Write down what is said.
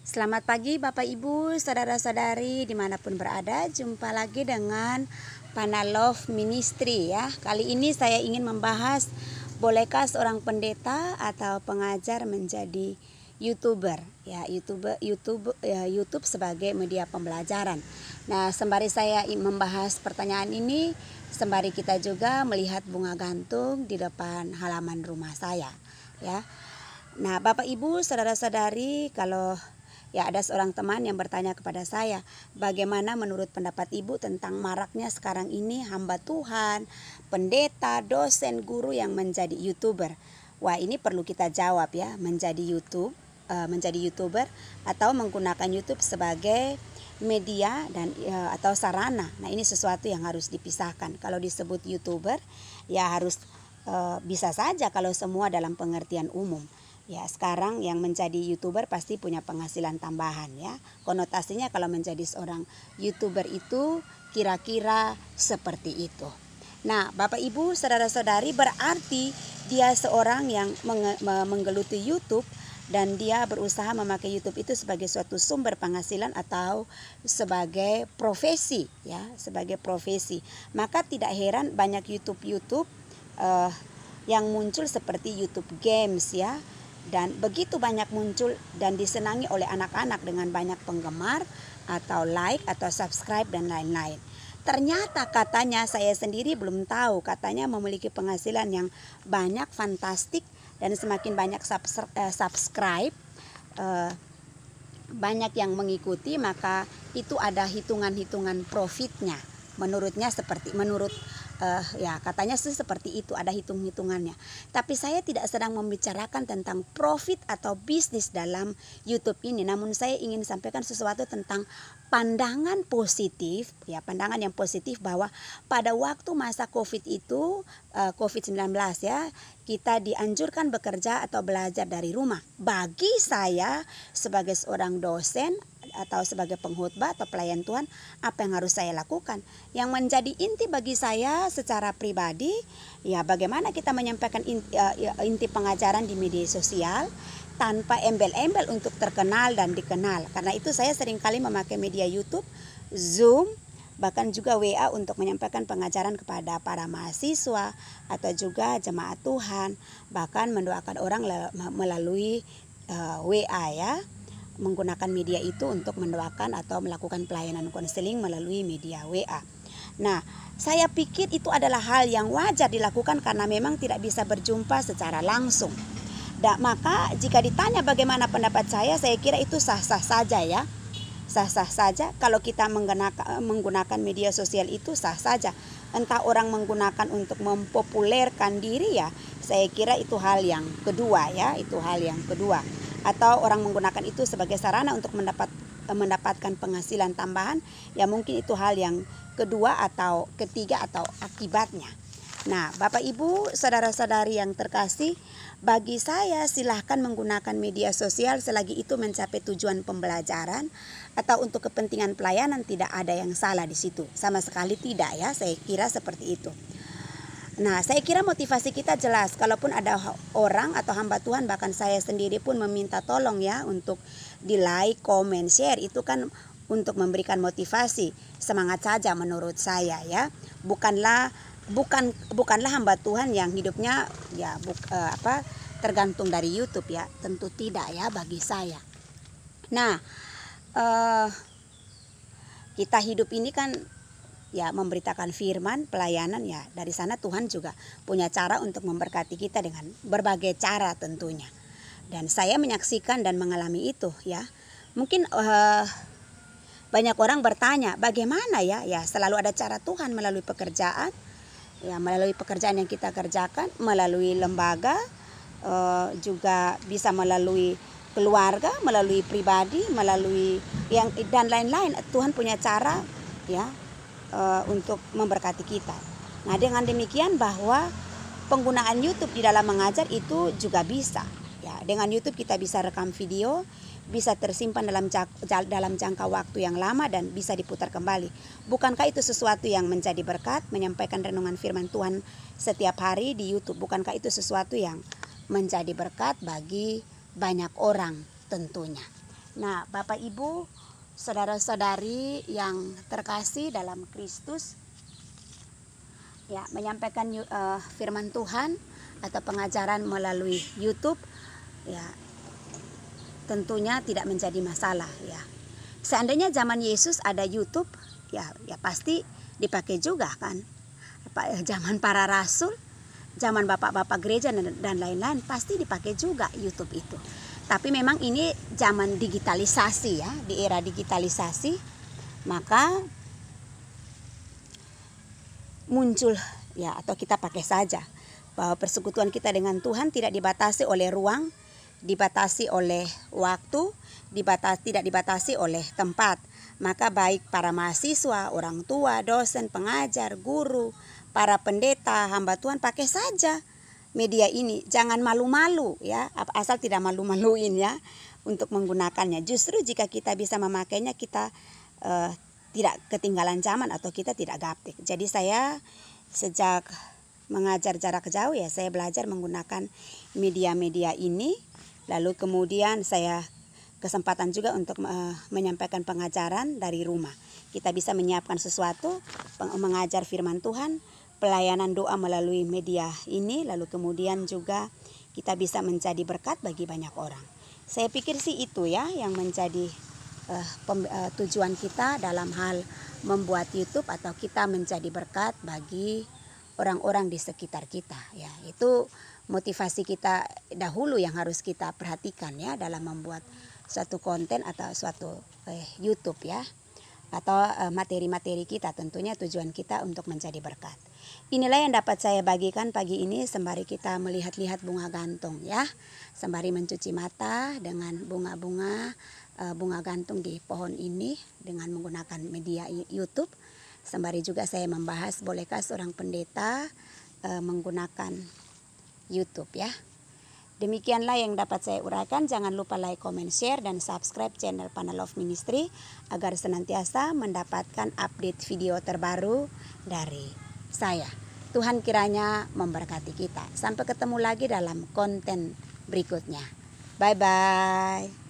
Selamat pagi Bapak Ibu, saudara-saudari dimanapun berada. Jumpa lagi dengan Pana Love Ministry ya. Kali ini saya ingin membahas, bolehkah seorang pendeta atau pengajar menjadi YouTuber ya, YouTube sebagai media pembelajaran. Nah, sembari saya membahas pertanyaan ini, sembari kita juga melihat bunga gantung di depan halaman rumah saya ya. Nah, Bapak Ibu, saudara-saudari, kalau ya ada seorang teman yang bertanya kepada saya, bagaimana menurut pendapat Ibu tentang maraknya sekarang ini hamba Tuhan, pendeta, dosen, guru yang menjadi YouTuber. Wah, ini perlu kita jawab ya, menjadi YouTuber atau menggunakan YouTube sebagai media dan atau sarana. Nah, ini sesuatu yang harus dipisahkan. Kalau disebut YouTuber ya harus bisa saja kalau semua dalam pengertian umum. Ya, sekarang yang menjadi YouTuber pasti punya penghasilan tambahan ya. Konotasinya kalau menjadi seorang YouTuber itu kira-kira seperti itu. Nah, Bapak Ibu, saudara-saudari, berarti dia seorang yang menggeluti YouTube dan dia berusaha memakai YouTube itu sebagai suatu sumber penghasilan atau sebagai profesi ya, sebagai profesi. Maka tidak heran banyak YouTube yang muncul seperti YouTube Games ya. Dan begitu banyak muncul dan disenangi oleh anak-anak dengan banyak penggemar atau like atau subscribe dan lain-lain. Ternyata katanya, saya sendiri belum tahu, katanya memiliki penghasilan yang banyak, fantastik, dan semakin banyak subscribe, banyak yang mengikuti, maka itu ada hitungan-hitungan profitnya. Menurutnya ya katanya sih seperti itu, ada hitung-hitungannya. Tapi saya tidak sedang membicarakan tentang profit atau bisnis dalam YouTube ini. Namun saya ingin sampaikan sesuatu tentang pandangan positif ya, pandangan yang positif bahwa pada waktu masa COVID itu COVID-19 ya, kita dianjurkan bekerja atau belajar dari rumah. Bagi saya sebagai seorang dosen atau sebagai pengkhotbah atau pelayan Tuhan, apa yang harus saya lakukan? Yang menjadi inti bagi saya secara pribadi ya, bagaimana kita menyampaikan inti pengajaran di media sosial tanpa embel-embel untuk terkenal dan dikenal. Karena itu saya seringkali memakai media YouTube, Zoom, bahkan juga WA untuk menyampaikan pengajaran kepada para mahasiswa atau juga jemaat Tuhan, bahkan mendoakan orang melalui WA ya, menggunakan media itu untuk mendoakan atau melakukan pelayanan konseling melalui media WA. Nah, saya pikir itu adalah hal yang wajar dilakukan karena memang tidak bisa berjumpa secara langsung. Maka jika ditanya bagaimana pendapat saya kira itu sah-sah saja ya. Sah-sah saja kalau kita menggunakan media sosial, itu sah saja. Entah orang menggunakan untuk mempopulerkan diri ya, saya kira itu hal yang kedua ya, itu hal yang kedua. Atau orang menggunakan itu sebagai sarana untuk mendapatkan penghasilan tambahan, ya mungkin itu hal yang kedua atau ketiga atau akibatnya. Nah, Bapak Ibu, saudara-saudari yang terkasih, bagi saya silahkan menggunakan media sosial selagi itu mencapai tujuan pembelajaran atau untuk kepentingan pelayanan, tidak ada yang salah di situ. Sama sekali tidak ya, saya kira seperti itu. Nah, saya kira motivasi kita jelas. Kalaupun ada orang atau hamba Tuhan, bahkan saya sendiri pun meminta tolong ya untuk di like, comment, share, itu kan untuk memberikan motivasi, semangat saja menurut saya ya. Bukanlah hamba Tuhan yang hidupnya ya tergantung dari YouTube ya, tentu tidak ya bagi saya. Nah, kita hidup ini kan ya memberitakan firman, pelayanan ya, dari sana Tuhan juga punya cara untuk memberkati kita dengan berbagai cara tentunya. Dan saya menyaksikan dan mengalami itu ya. Mungkin banyak orang bertanya, bagaimana ya? Ya selalu ada cara Tuhan melalui pekerjaan, ya melalui pekerjaan yang kita kerjakan, melalui lembaga, juga bisa melalui keluarga, melalui pribadi, melalui yang dan lain-lain. Tuhan punya cara ya untuk memberkati kita. Nah, dengan demikian bahwa penggunaan YouTube di dalam mengajar itu juga bisa. Ya, dengan YouTube kita bisa rekam video, bisa tersimpan dalam jangka waktu yang lama dan bisa diputar kembali. Bukankah itu sesuatu yang menjadi berkat, menyampaikan renungan firman Tuhan setiap hari di YouTube? Bukankah itu sesuatu yang menjadi berkat bagi banyak orang tentunya? Nah, Bapak Ibu, saudara-saudari yang terkasih dalam Kristus, ya, menyampaikan firman Tuhan atau pengajaran melalui YouTube, ya, tentunya tidak menjadi masalah, ya. Seandainya zaman Yesus ada YouTube, ya pasti dipakai juga kan. Zaman para rasul, zaman bapak-bapak gereja dan lain-lain pasti dipakai juga YouTube itu. Tapi memang ini zaman digitalisasi, ya, di era digitalisasi, maka muncul, ya, atau kita pakai saja bahwa persekutuan kita dengan Tuhan tidak dibatasi oleh ruang, dibatasi oleh waktu, tidak dibatasi oleh tempat. Maka baik para mahasiswa, orang tua, dosen, pengajar, guru, para pendeta, hamba Tuhan, pakai saja media ini. Jangan malu-malu, ya, asal tidak malu-maluin, ya, untuk menggunakannya. Justru jika kita bisa memakainya, kita tidak ketinggalan zaman atau kita tidak gaptek. Jadi saya sejak mengajar jarak jauh, ya, saya belajar menggunakan media-media ini. Lalu kemudian saya kesempatan juga untuk menyampaikan pengajaran dari rumah. Kita bisa menyiapkan sesuatu, mengajar firman Tuhan, pelayanan doa melalui media ini, lalu kemudian juga kita bisa menjadi berkat bagi banyak orang. Saya pikir sih itu, ya, yang menjadi tujuan kita dalam hal membuat YouTube, atau kita menjadi berkat bagi orang-orang di sekitar kita, ya. Itu motivasi kita dahulu yang harus kita perhatikan, ya, dalam membuat suatu konten atau suatu YouTube, ya, atau materi-materi kita. Tentunya tujuan kita untuk menjadi berkat. Inilah yang dapat saya bagikan pagi ini sembari kita melihat-lihat bunga gantung, ya, sembari mencuci mata dengan bunga-bunga bunga gantung di pohon ini dengan menggunakan media YouTube. Sembari juga saya membahas bolehkah seorang pendeta menggunakan YouTube, ya. Demikianlah yang dapat saya uraikan. Jangan lupa like, comment, share, dan subscribe channel Panel of Ministry agar senantiasa mendapatkan update video terbaru dari saya. Tuhan kiranya memberkati kita. Sampai ketemu lagi dalam konten berikutnya. Bye-bye.